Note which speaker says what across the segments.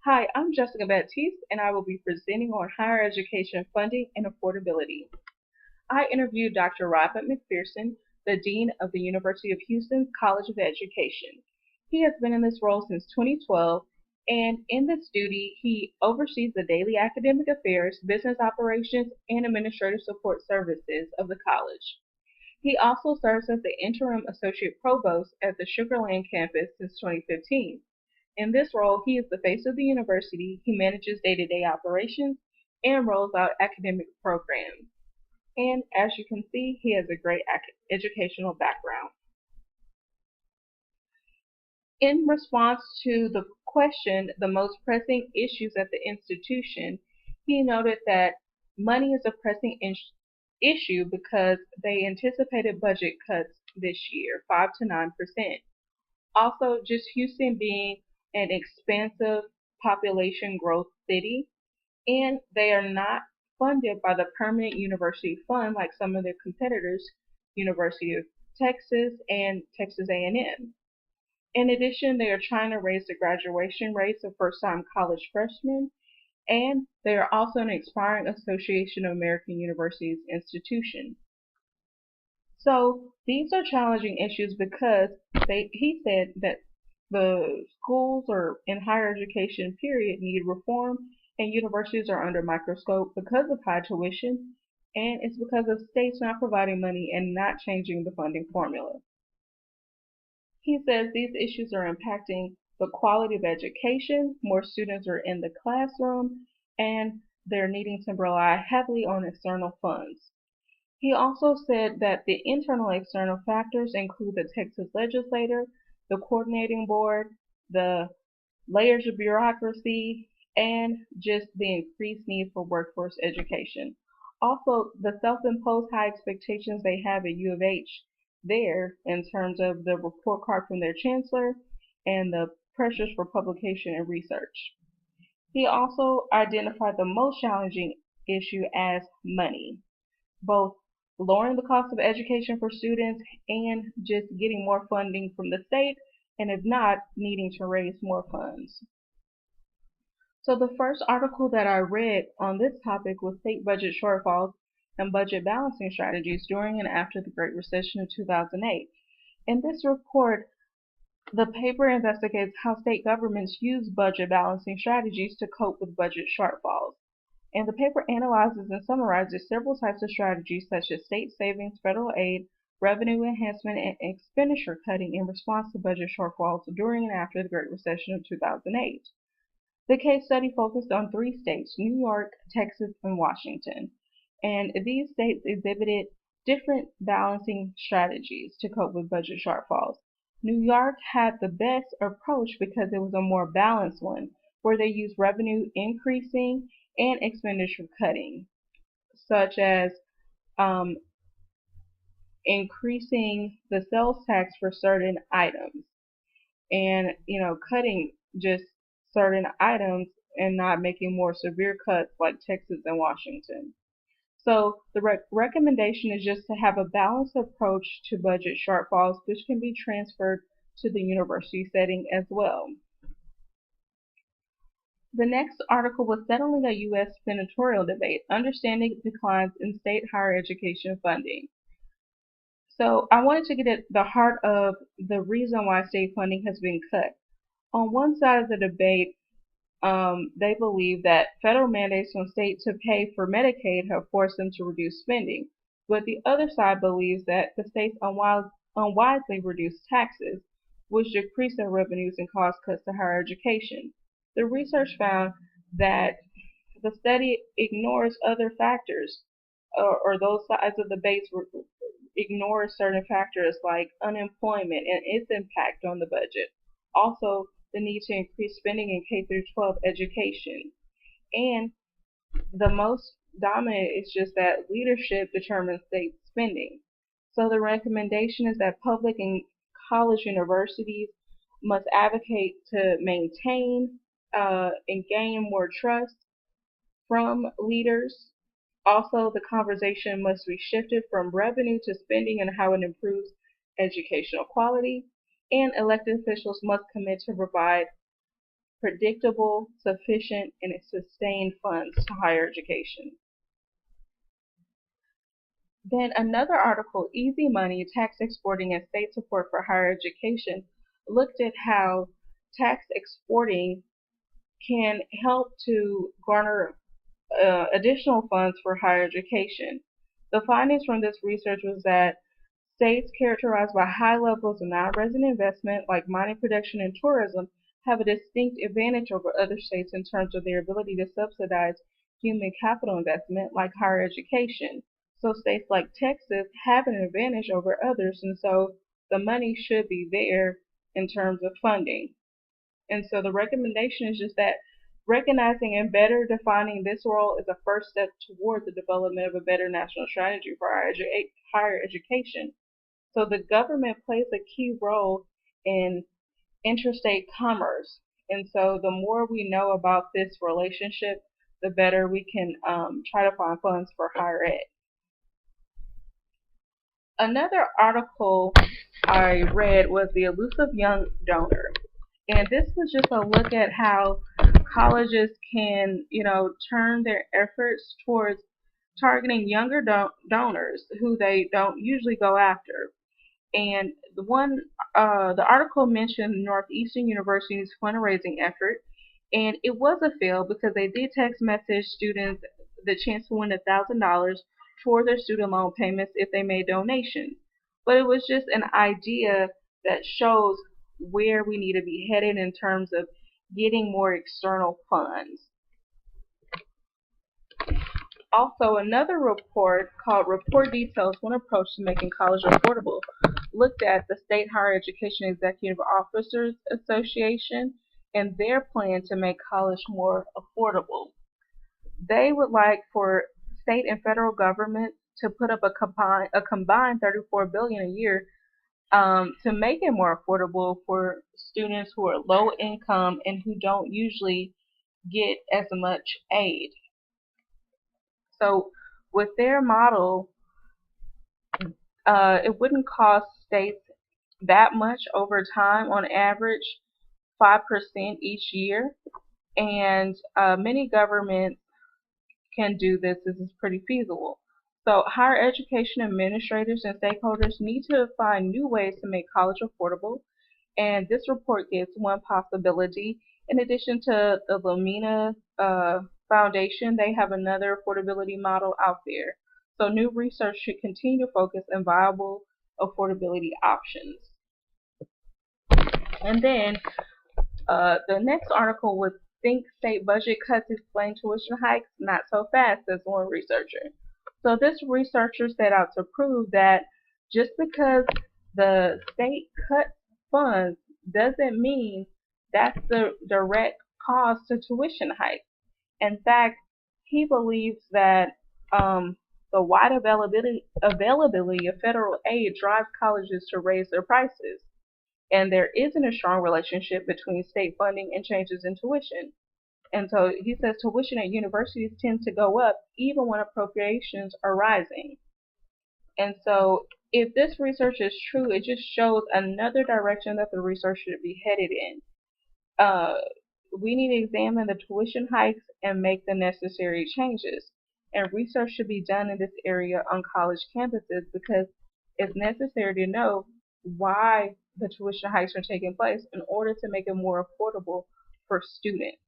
Speaker 1: Hi, I'm Jessica Baptiste, and I will be presenting on higher education funding and affordability. I interviewed Dr. Robert McPherson, the Dean of the University of Houston's College of Education. He has been in this role since 2012, and in this duty, he oversees the daily academic affairs, business operations, and administrative support services of the college. He also serves as the interim associate provost at the Sugar Land campus since 2015. In this role, he is the face of the university. He manages day-to-day operations and rolls out academic programs. And as you can see, he has a great educational background. In response to the question, the most pressing issues at the institution, he noted that money is a pressing issue because they anticipated budget cuts this year, 5 to 9%. Also, just Houston being an expansive population growth city, and they are not funded by the permanent university fund like some of their competitors, University of Texas and Texas A&M. In addition, they are trying to raise the graduation rates of first-time college freshmen, and they are also an expiring Association of American Universities institution. So these are challenging issues because he said that the schools or in higher education period need reform, and universities are under microscope because of high tuition, and it's because of states not providing money and not changing the funding formula. He says these issues are impacting the quality of education, more students are in the classroom, and they're needing to rely heavily on external funds. He also said that the internal and external factors include the Texas legislature, the coordinating board, the layers of bureaucracy, and just the increased need for workforce education. Also, the self-imposed high expectations they have at U of H there in terms of the report card from their chancellor and the pressures for publication and research. He also identified the most challenging issue as money, both lowering the cost of education for students and just getting more funding from the state, and if not, needing to raise more funds. So the first article that I read on this topic was State Budget Shortfalls and Budget Balancing Strategies During and After the Great Recession of 2008. In this report, the paper investigates how state governments use budget balancing strategies to cope with budget shortfalls. And the paper analyzes and summarizes several types of strategies such as state savings, federal aid, revenue enhancement, and expenditure cutting in response to budget shortfalls during and after the Great Recession of 2008. The case study focused on 3 states, New York, Texas, and Washington. And these states exhibited different balancing strategies to cope with budget shortfalls. New York had the best approach because it was a more balanced one, where they used revenue increasing and expenditure cutting, such as um, increasing the sales tax for certain items and cutting just certain items and not making more severe cuts like Texas and Washington. So the recommendation is just to have a balanced approach to budget shortfalls, which can be transferred to the university setting as well. The next article was Settling a U.S. Senatorial Debate, Understanding Declines in State Higher Education Funding. So I wanted to get at the heart of the reason why state funding has been cut. On one side of the debate, they believe that federal mandates on states to pay for Medicaid have forced them to reduce spending. But the other side believes that the states unwisely reduced taxes, which decreased their revenues and caused cuts to higher education. The research found that the study ignores other factors, or those sides of the base ignore certain factors like unemployment and its impact on the budget. Also, the need to increase spending in K through 12 education. And the most dominant is just that leadership determines state spending. So the recommendation is that public and college universities must advocate to maintain and gain more trust from leaders. Also, the conversation must be shifted from revenue to spending and how it improves educational quality. And elected officials must commit to provide predictable, sufficient, and sustained funds to higher education. Then another article, Easy Money, Tax Exporting and State Support for Higher Education, looked at how tax exporting can help to garner additional funds for higher education. The findings from this research was that states characterized by high levels of non-resident investment, like mining production and tourism, have a distinct advantage over other states in terms of their ability to subsidize human capital investment, like higher education. So states like Texas have an advantage over others, and so the money should be there in terms of funding. And so the recommendation is just that recognizing and better defining this role is a first step toward the development of a better national strategy for higher education. So the government plays a key role in interstate commerce. And so the more we know about this relationship, the better we can try to find funds for higher ed. Another article I read was The Elusive Young Donor. And this was just a look at how colleges can, turn their efforts towards targeting younger donors who they don't usually go after. And the article mentioned Northeastern University's fundraising effort, and it was a fail because they did text message students the chance to win $1,000 toward their student loan payments if they made donations. But it was just an idea that shows where we need to be headed in terms of getting more external funds. Also, another report called Report Details One Approach to Making College Affordable looked at the State Higher Education Executive Officers Association and their plan to make college more affordable. They would like for state and federal governments to put up a combined $34 billion a year to make it more affordable for students who are low income and who don't usually get as much aid. So with their model, it wouldn't cost states that much over time, on average 5% each year. And many governments can do this. This is pretty feasible. So higher education administrators and stakeholders need to find new ways to make college affordable. And this report gives one possibility. In addition to the Lumina Foundation, they have another affordability model out there. So new research should continue to focus on viable affordability options. And then the next article was Think State Budget Cuts Explain Tuition Hikes Not So Fast, says one researcher. So this researcher set out to prove that just because the state cuts funds doesn't mean that's the direct cause to tuition hikes. In fact, he believes that the wide availability of federal aid drives colleges to raise their prices, and there isn't a strong relationship between state funding and changes in tuition. And so he says tuition at universities tends to go up even when appropriations are rising. And so if this research is true, it just shows another direction that the research should be headed in. We need to examine the tuition hikes and make the necessary changes. And research should be done in this area on college campuses because it's necessary to know why the tuition hikes are taking place in order to make it more affordable for students.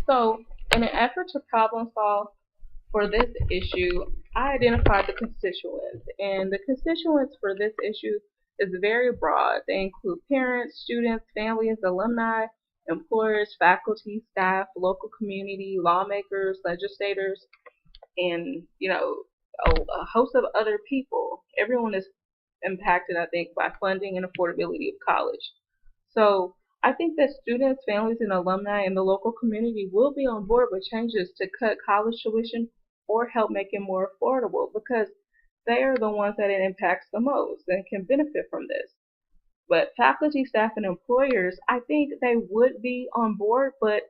Speaker 1: So, in an effort to problem solve for this issue, I identified the constituents, and the constituents for this issue is very broad. They include parents, students, families, alumni, employers, faculty, staff, local community, lawmakers, legislators, and a host of other people. Everyone is impacted, I think, by funding and affordability of college. So I think that students, families, and alumni in the local community will be on board with changes to cut college tuition or help make it more affordable because they are the ones that it impacts the most and can benefit from this. But faculty, staff, and employers, I think they would be on board, but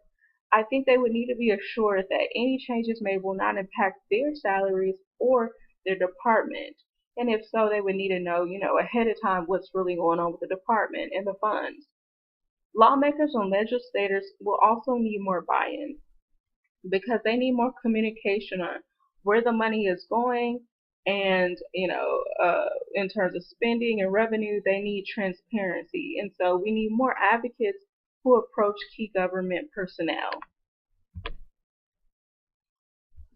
Speaker 1: I think they would need to be assured that any changes made will not impact their salaries or their department. And if so, they would need to know, ahead of time what's really going on with the department and the funds. Lawmakers and legislators will also need more buy-in because they need more communication on where the money is going, and in terms of spending and revenue, they need transparency, and so we need more advocates who approach key government personnel.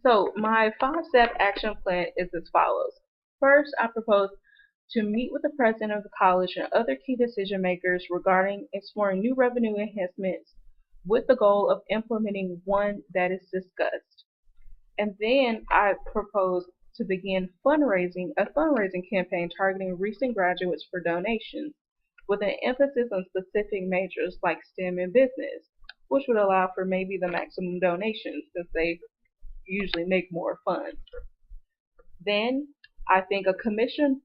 Speaker 1: So my 5-step action plan is as follows. First, I propose to meet with the president of the college and other key decision makers regarding exploring new revenue enhancements with the goal of implementing one that is discussed. And then I propose to begin a fundraising campaign targeting recent graduates for donations, with an emphasis on specific majors like STEM and business, which would allow for maybe the maximum donations since they usually make more funds. Then I think to commission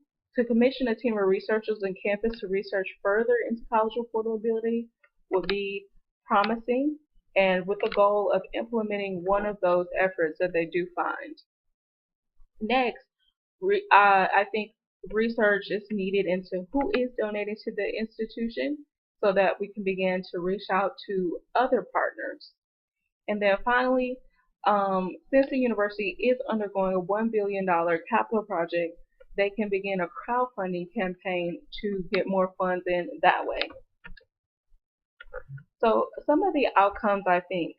Speaker 1: a team of researchers on campus to research further into college affordability would be promising, and with the goal of implementing one of those efforts that they do find. Next, I think research is needed into who is donating to the institution so that we can begin to reach out to other partners. And then finally, since the university is undergoing a $1 billion capital project, they can begin a crowdfunding campaign to get more funds in that way. So some of the outcomes, I think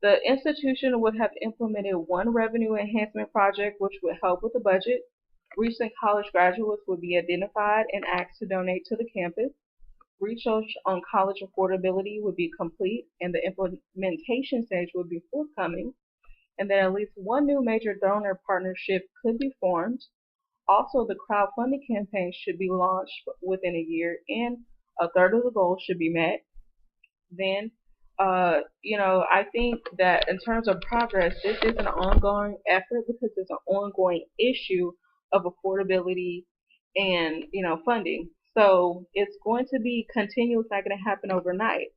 Speaker 1: the institution would have implemented one revenue enhancement project which would help with the budget. Recent college graduates would be identified and asked to donate to the campus. Research on college affordability would be complete and the implementation stage would be forthcoming. And then at least one new major donor partnership could be formed. Also, the crowdfunding campaign should be launched within a year and a third of the goal should be met. Then, I think that in terms of progress, this is an ongoing effort because it's an ongoing issue of affordability and, funding. So it's going to be continuous, not going to happen overnight.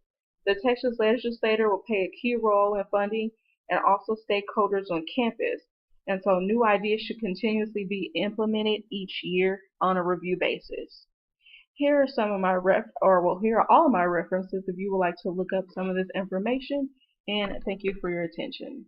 Speaker 1: The Texas legislator will play a key role in funding and also stakeholders on campus. And so new ideas should continuously be implemented each year on a review basis. Here are some of my here are all of my references if you would like to look up some of this information, and thank you for your attention.